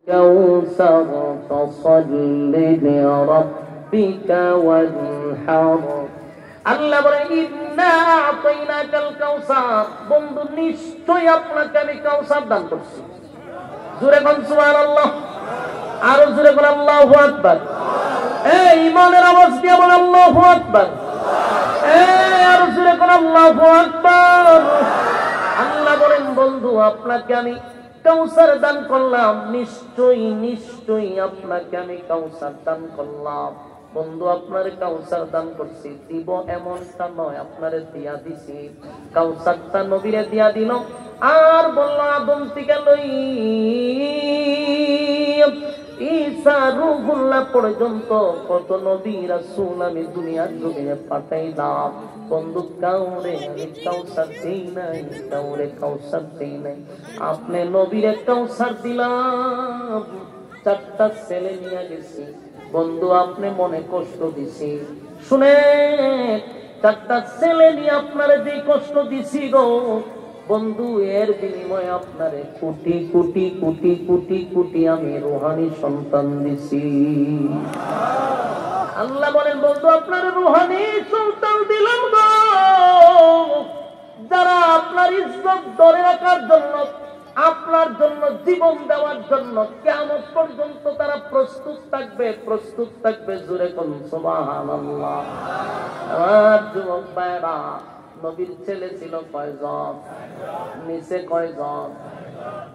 كوثر فصل لربك وانحر আল্লাহ বলে ইন্না আতাইনাকাল কাউসার, বন্ধু নিশ্চয়ই আপনাকে আমি কাউসার দান করছি। জোরে বল সুবহানাল্লাহ, আরো জোরে বল আল্লাহু আকবার। এই ঈমানের আওয়াজ দিয়ে বল আল্লাহু আকবার। এই আরো জোরে বল আল্লাহু আকবার। আল্লাহ বলেন বন্ধু আপনাকে আমি কাউসার দান করলাম, নিশ্চয়ই নিশ্চয়ই আপনাকে আমি কাউসার দান করলাম। বন্ধু আপনার কাউসার দান করছি, দিব এমনটা নয়, আপনারে দিয়া দিছি। কাউসারটা নবীরে দিয়া দিল, আর বলল আদম থেকে লই ঈসা রূহুল্লাহ পর্যন্ত কত নবী রাসূল আমি দুনিয়ার জমিনে পাঠাইলাম। বন্ধু কাউরে আমি কাউসার দেই নাই, কাউরে কাউসার দেই নাই। আপনি নবীরে কাউসার দিলাম, 4টা ছেলে নিয়ে গেছি। বন্ধু আপনি মনে কষ্ট দিছি, শুনে 4টা ছেলে নিয়ে আপনারে যে কষ্ট দিছি গো বন্ধু, এর বিনিময়ে আপনারে কোটি কোটি কোটি কোটি কোটি আমি রূহানি সন্তান দিছি। আল্লাহ বলেন বন্ধু আপনার রূহানি সন্তান দিলাম গো, যারা আপনার ইজ্জত ধরে রাখার জন্য, আপনার জন্য জীবন দেওয়ার জন্য কিয়ামত পর্যন্ত তারা প্রস্তুত থাকবে, প্রস্তুত থাকবে। জোরে কোন সুবহানাল্লাহ। আর যুবক ভাইরা, নবীর ছেলে ছিল কয়জন? নিচে কয়জন?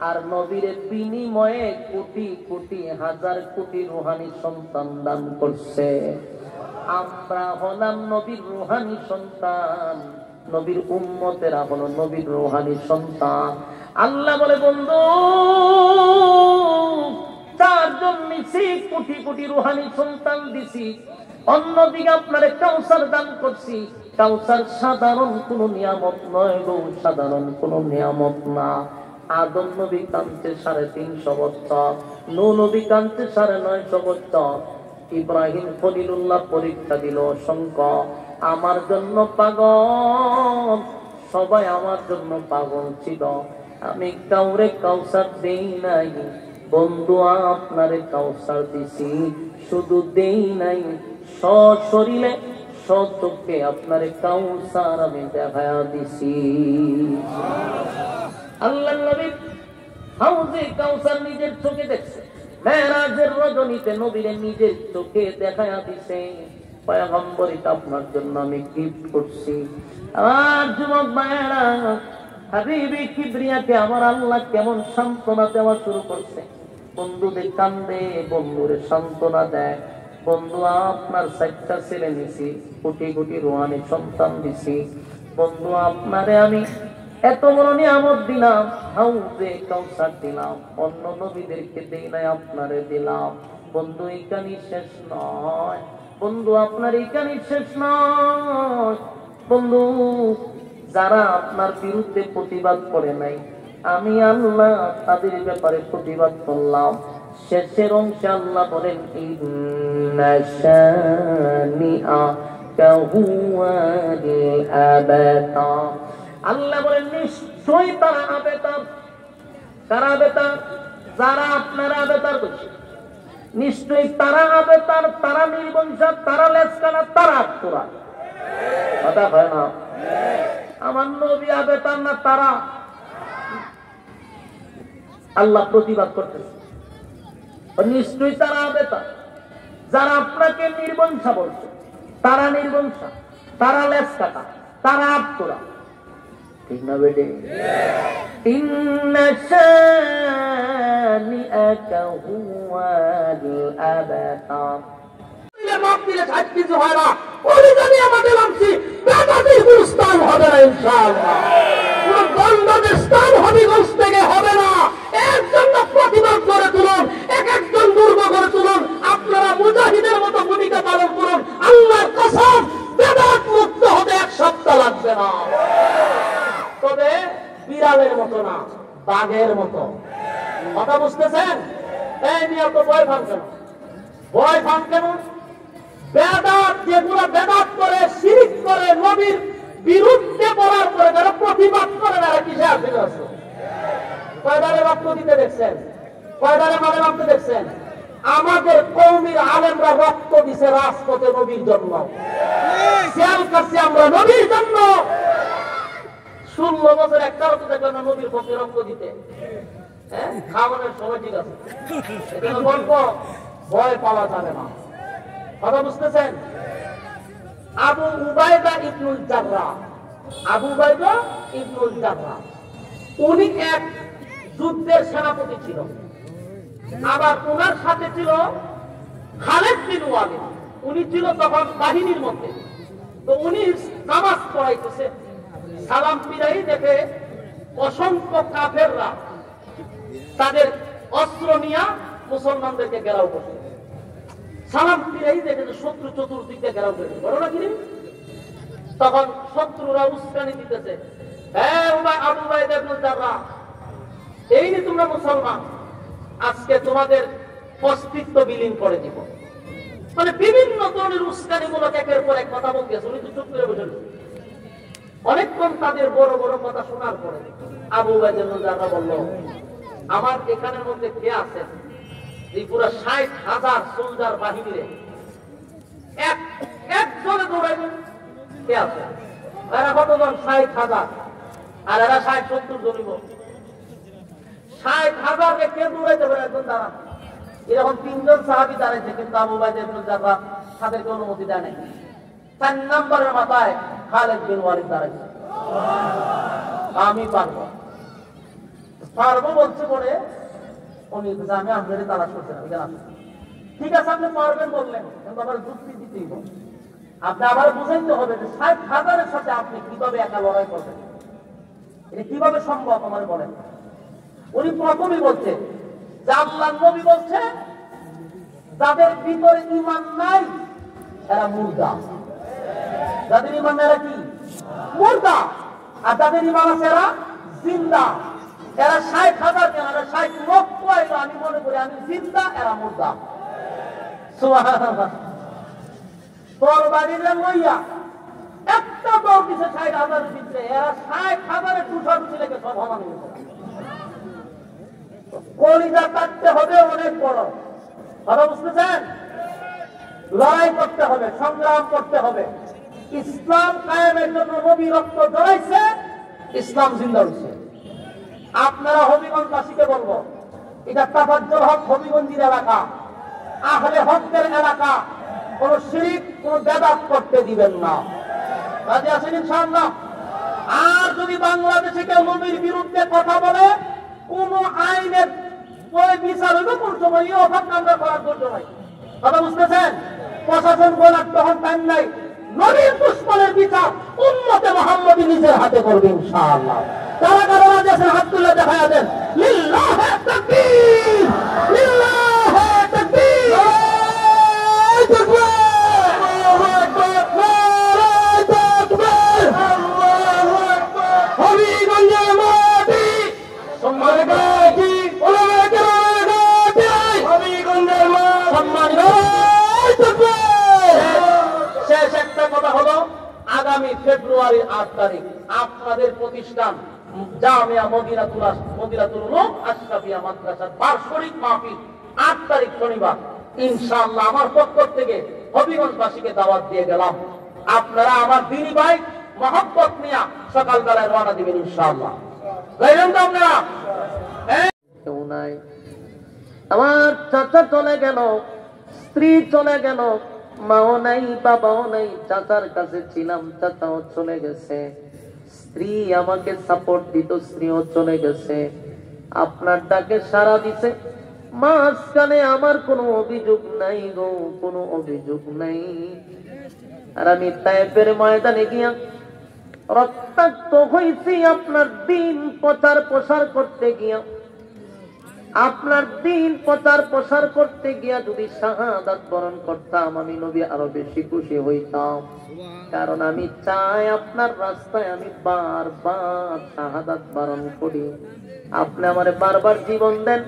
আর নবীর বিনিময়ে কোটি কোটি হাজার কোটি রূহানি সন্তান দান করছে। আমরা হলাম নবীর রূহানি সন্তান, নবীর উম্মতেরা হলো নবীর রূহানি সন্তান। আল্লাহ বলে বন্ধু 4 জন নিছি, কোটি কোটি রূহানি সন্তান দিছি। অন্যদিকে আপনারে কাউসার দান করছি। কাউসার সাধারণ কোন নিয়ামত নয় গো, সাধারণ কোন নিয়ামত না। আদম নবী কাঁদছে 350 বছর, নূহ নবী কাঁদছে 950 বছর, ইব্রাহিম খলিলুল্লাহ পরীক্ষা দিল অসংখ্য। আমার জন্য পাগল, সবাই আমার জন্য পাগল ছিল। আমি কাউরে কাউসার দেই নাই বন্ধু, আপনারে কাউসার দিছি। শুধু দেই নাই, সশরীরে সচক্ষে আপনারে কাউসার আমি দেখায়া দিছি। আল্লাহর নবী হাউজে কাউসার নিজের চোখে দেখছে। মেরাজের রজনীতে নবীরে নিজের চোখে দেখায়া দিছে। পয়গম্বর, এটা আপনার জন্য আমি গিফট করছি। আর যুবক ভাইরা, হাবিবে কিবরিয়াকে আমার আল্লাহ কেমন সান্ত্বনা দেওয়া শুরু করছে। বন্ধুদের কান্দে, বন্ধুরে সান্ত্বনা দেয়। বন্ধু আপনার 4টা ছেলে নিছি, কোটি কোটি রূহানি সন্তান দিছি। বন্ধু আপনারে আমি এত বড় নিয়ামত দিলাম, হাউজে কাউসার দিলাম। অন্য নবীদেরকে দেই নাই, আপনারে দিলাম। বন্ধু এখানে শেষ নয়, বন্ধু আপনার এখানে শেষ নয়। বন্ধু যারা আপনার বিরুদ্ধে প্রতিবাদ করে নাই, আমি আল্লাহ তাদের ব্যাপারে প্রতিবাদ করলাম। শেষের অংশে আল্লাহ বলেন ইন্না শানিআকা হুয়াল আবতার। আল্লাহ বলেন নিশ্চয়ই তারা আবেতার। কারা আবেতার? যারা আপনারা আবেতার করছে। নিশ্চয়ই তারা আবেতার, তারা নির্বংশা, তারা লেসকানা, তারা আত্মরা। কথা হয় না? আমার নবী আবেতার না তারা? আল্লাহ প্রতিবাদ করতেছে, নিশ্চয়ই তারা আবেতার। যারা আপনাকে নির্বংশা বলছে, তারা নির্বংশা, তারা লেসকাটা, তারা আত্মরা। ঠিক না বেটে? ইন্না শানিআকা হুয়াল আবতার। মাপ দিলে 60 কিছু হয় না। ওই জানি আমাদের নামছি বেদাতির স্থান হবে না ইনশাআল্লাহ। কোন বন্ধদের স্থান হবিগঞ্জ থেকে হবে না। এর জন্য প্রতিবাদ করে তুলুন, এক একজন দুর্গ করে তুলুন। আপনারা মুজাহিদের মতো ভূমিকা পালন করুন। আল্লাহর কসম, বেদাত মুক্ত হতে 1 সপ্তাহ লাগবে না। তবে বিড়ালের মতো না, বাঘের মতো। কথা বুঝতেছেন? এই নিয়ে তো ভয় পান কেন? ভয় পান কেন? বেদাত যেগুলো বেদাত করে, শিরক করে, নবীর বিরুদ্ধে বলার পরে যারা প্রতিবাদ করে, তারা কিসে আসে? কয়বারে রক্ত দিতে দেখছেন? কয়টারে মারেন আপনি দেখছেন? আমাদের কওমের আলেমরা রক্ত দিছে রাজপথে নবীর জন্য, জেল কাটছে আমরা নবীর জন্য। 16 বছর একটা হতে দেখলাম না নবীর পক্ষে রক্ত দিতে। হ্যাঁ, খাওয়ানোর সময় ঠিক আছে, এটা গল্প, ভয় পাওয়া যাবে না। কথা বুঝতেছেন? আবু উবাইদা ইবনুল জাররাহ, আবু উবাইদা ইবনুল জাররাহ উনি এক যুদ্ধের সেনাপতি ছিল। আবার ওনার সাথে ছিল খালিদ বিন ওয়ালিদ, উনি ছিল তখন বাহিনীর মধ্যে। তো উনি নামাজ পড়াইতেছে, সালাম ফিরাই দেখে অসংখ্য কাফেররা তাদের অস্ত্র নিয়ে মুসলমানদেরকে ঘেরাও করছে। সালাম ফিরাই দেখে যে শত্রু চতুর্দিক দিয়ে ঘেরাও করেছে, বড় না কিনি? তখন শত্রুরা উস্কানি দিতেছে, হ্যাঁ আবু উবাইদা ইবনুল জাররাহ, এই নি তোমরা মুসলমান, আজকে তোমাদের অস্তিত্ব বিলীন করে দিব। মানে বিভিন্ন ধরনের উস্কানিমূলক একের পর এক কথা বলতেছে। উনি তো চুপ করে বসে অনেকক্ষণ তাদের বড় বড় কথা শোনার পরে আবু উবাইদা ইবনুল জাররাহ বলল, আমার এখানের মধ্যে কে আছে এই পুরো 60,000 সোলজার বাহিনীরে একজনে দৌড়াইবেন? কে আছে? এরা কতজন? 60,000। আর এরা 60-70 জনিব। 60,000 কে দৌড়াইতে পারে? একজন দাঁড়ান। এরকম 3 জন সাহাবী দাঁড়াইছে, কিন্তু আবু উবাইদা ইবনুল জাররাহ তাদেরকে অনুমতি দেয় নাই। 4 নম্বরের মাথায় খালিদ বিন ওয়ালিদ দাঁড়াইছে, আমি পারবো পারবো বলছে পরে উনি আমি আপনাদের তালাশ করছিলাম। ঠিক আছে, আপনি পারবেন বললেন, কিন্তু আবার যুক্তি দিতেই হবে। আপনি আবার বুঝাইতে হবে যে 60,000-এর সাথে আপনি কিভাবে একা লড়াই করবেন, এটা কিভাবে সম্ভব আমার বলেন। উনি প্রথমেই বলছে যে আল্লাহর নবী বলছে যাদের ভিতরে ঈমান নাই এরা মুর্দা। যাদের ঈমান নাই এরা কি? মুর্দা। আর যাদের ঈমান আছে এরা জিন্দা। এরা 60,000 কেন, এরা 60 লক্ষ আইলো, আমি মনে করি আমি জিন্দা, এরা মুর্দা। সুবহানাল্লাহ। তরবারিরে লইয়া একটা দৌড় দিছে 60,000-এর ভিতরে, এরা 60,000-এর টুসাটুসি লেগে সব সমান হয়ে গেছে। কলিজা কাটতে হবে অনেক বড়, কথা বুঝতেছেন? লড়াই করতে হবে, সংগ্রাম করতে হবে। ইসলাম কায়েমের জন্য নবী রক্ত ঝরাইছে, ইসলাম জিন্দা হইছে। আপনারা হবিগঞ্জবাসীকে বলবো, এটা তাফাজ্জুল হক হবিগঞ্জের এলাকা, আহলে হকদের এলাকা, কোন শিরক কোন বেদাত করতে দিবেন না। রাজি আছেন ইনশাআল্লাহ? আর যদি বাংলাদেশে কেউ নবীর বিরুদ্ধে কথা বলে, কোন আইনের বিচার হইব কোন সময় আমরা করার জন্য নাই। কথা বুঝতেছেন? প্রশাসন বলার তখন টাইম নাই। নবীর দুশমনের বিচার উম্মতে মুহাম্মদী নিজের হাতে করবে ইনশাআল্লাহ। কারা কারা রাজি আছেন হাত তুলে দেখায়া দেন। লিল্লাহি তাকবীর, লিল্লাহি তাকবীর, আল্লাহু আকবার, আল্লাহু আকবার, আল্লাহু আকবার। হবিগঞ্জের মাটি সম্মানিত কি ওলামা কেরামের মাটি, হবিগঞ্জের মাটি সম্মানিত। শেষ একটা কথা হলো, আগামী ফেব্রুয়ারি 8 তারিখ আপনাদের প্রতিষ্ঠান জামিয়া মদিনাতুল উলুম আশরাফিয়া মাদ্রাসার বার্ষিক মাহফিল 8 তারিখ শনিবার ইনশাআল্লাহ আমার পক্ষ থেকে হবিগঞ্জবাসীকে দাওয়াত দিয়ে গেলাম। আপনারা আমার দিনী ভাই মহব্বত নিয়ে সকালবেলায় রওনা দিবেন ইনশাআল্লাহ। যাইবেন তো আপনারা? কেউ নাই, আমার চাচা চলে গেল, স্ত্রী চলে গেল, মাও নাই, বাবাও নাই। চাচার কাছে ছিলাম, চাচাও চলে গেছে। স্ত্রী আমাকে সাপোর্ট দিত, স্ত্রীও চলে গেছে। আপনার ডাকে সাড়া দিছে, মাঝখানে আমার কোনো অভিযোগ নাই গো, কোনো অভিযোগ নাই। আর আমি তায়েফের ময়দানে গিয়া রক্তাক্ত হয়েছি আপনার দিন প্রচার প্রসার করতে গিয়া। আপনার দিন প্রচার প্রসার করতে গিয়া যদি শাহাদাত বরণ করতাম, আমি নবী আরো বেশি খুশি হইতাম। কারণ আমি চাই আপনার রাস্তায় আমি বারবার শাহাদাত বরণ করি। আপনি আমারে বারবার জীবন দেন,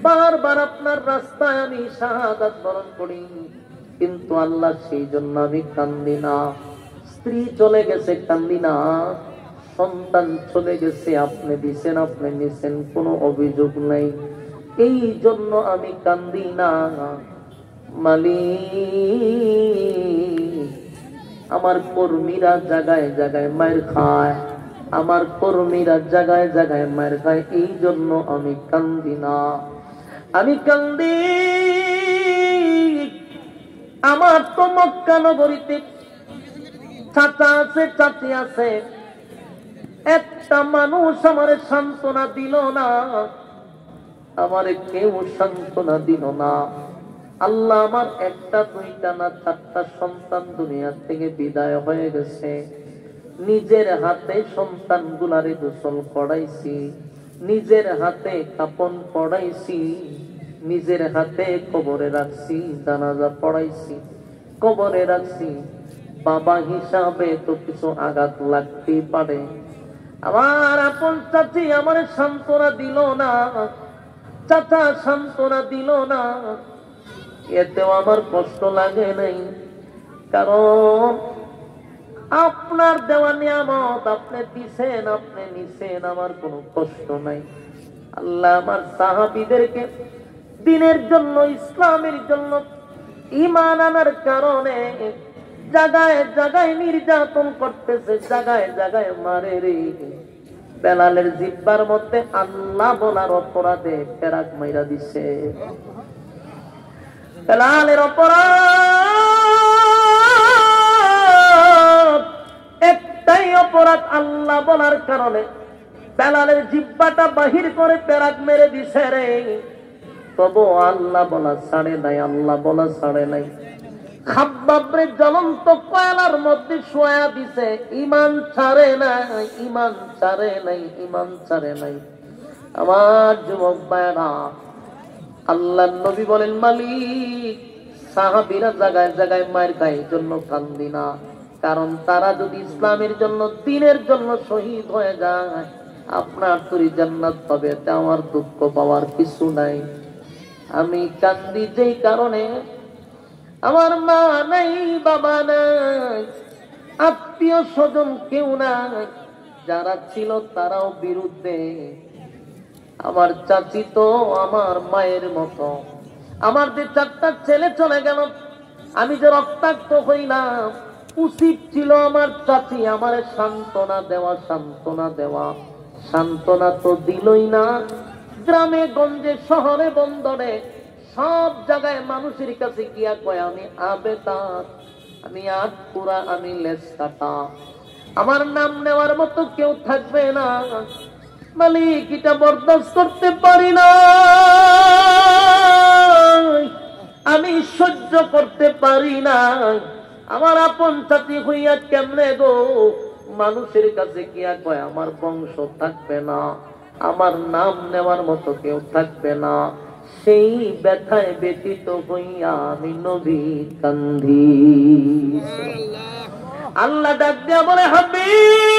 বারবার আপনার রাস্তায় আমি শাহাদাত বরণ করি। কিন্তু আল্লাহ, সেই জন্য আমি কান্দি না। স্ত্রী চলে গেছে, কান্দি না। সন্তান চলে গেছে, আপনি দিছেন, আপনি নিছেন, কোনো অভিযোগ নাই। এই জন্য আমি কান্দি না মালিক। আমার কর্মীরা জায়গায় জায়গায় মার খায়, আমার কর্মীরা জায়গায় জায়গায় মার খায়, এই জন্য আমি কান্দি না। আমি কান্দি আমার তো মক্কা নগরীতে চাচা আছে, চাচি আছে, একটা মানুষ আমার সান্ত্বনা দিল না, আমার কেউ সান্ত্বনা দিল না। আল্লাহ আমার একটা দুইটা না 4টা সন্তান দুনিয়া থেকে বিদায় হয়ে গেছে। নিজের হাতে সন্তান গুলারে গোসল করাইছি, নিজের হাতে কাপন পড়াইছি, নিজের হাতে কবরে রাখছি, জানাজা পড়াইছি, কবরে রাখছি। বাবা হিসাবে তো কিছু আঘাত লাগতেই পারে। আমার আপন চাচি আমার সান্ত্বনা দিল না, চাচা সান্ত্বনা দিল না, এতেও আমার কষ্ট লাগে নাই। কারণ আপনার দেওয়া নিয়ামত আপনি দিছেন, আপনি নিছেন, আমার কোনো কষ্ট নাই। আল্লাহ আমার সাহাবীদেরকে দিনের জন্য, ইসলামের জন্য ঈমান আনার কারণে জায়গায় জায়গায় নির্যাতন করতেছে, জায়গায় জায়গায় মারে রে। বেলালের জিহ্বার মধ্যে আল্লাহ বলার অপরাধে ফেরাক মাইরা দিছে। বেলালের অপরাধ একটাই, অপরাধ আল্লাহ বলার কারণে বেলালের জিহ্বাটা বাহির করে ফেরাক মেরে দিছে রে। তবু আল্লাহ বলা ছাড়ে নাই, আল্লাহ বলা ছাড়ে নাই। খাব্বাবরে জ্বলন্ত কয়লার মধ্যে শোয়া দিছে, ঈমান ছাড়ে নাই, ঈমান ছাড়ে নাই, ঈমান ছাড়ে নাই। আমার যুবক ভাইরা, আল্লাহর নবী বলেন মালিক সাহাবীরা জায়গায় জায়গায় মার খায়, এই জন্য কান্দি না। কারণ তারা যদি ইসলামের জন্য, দ্বীনের জন্য শহীদ হয়ে যায়, আপনার তরি জান্নাত পাবে, এতে আমার দুঃখ পাওয়ার কিছু নাই। আমি কান্দি যেই কারণে আমার মা নাই, বাবা নাই, আত্মীয় স্বজন কেউ নাই, যারা ছিল তারাও বিরুদ্ধে। আমার চাচি তো আমার মায়ের মতো, আমার যে 4টা ছেলে চলে গেল, আমি যে রক্তাক্ত হইলাম, উচিত ছিল আমার চাচি আমার সান্ত্বনা দেওয়া, সান্ত্বনা দেওয়া। সান্ত্বনা তো দিলই না। গ্রামে গঞ্জে শহরে বন্দরে সব জায়গায় মানুষের কাছে গিয়া কয় আমি আবেদার, আমি আটপুরা, আমি লেজ কাটা, আমার নাম নেওয়ার মতো কেউ থাকবে না। মালিক এটা বরদাস্ত করতে পারি না, আমি সহ্য করতে পারি না। আমার আপন চাচি হইয়া কেমনে গো মানুষের কাছে গিয়া কয় আমার বংশ থাকবে না, আমার নাম নেওয়ার মতো কেউ থাকবে না। সেই ব্যথায় ব্যথিত হইয়া আমি নবী কান্দি। আল্লাহ ডাক দিয়া বলে হাবিব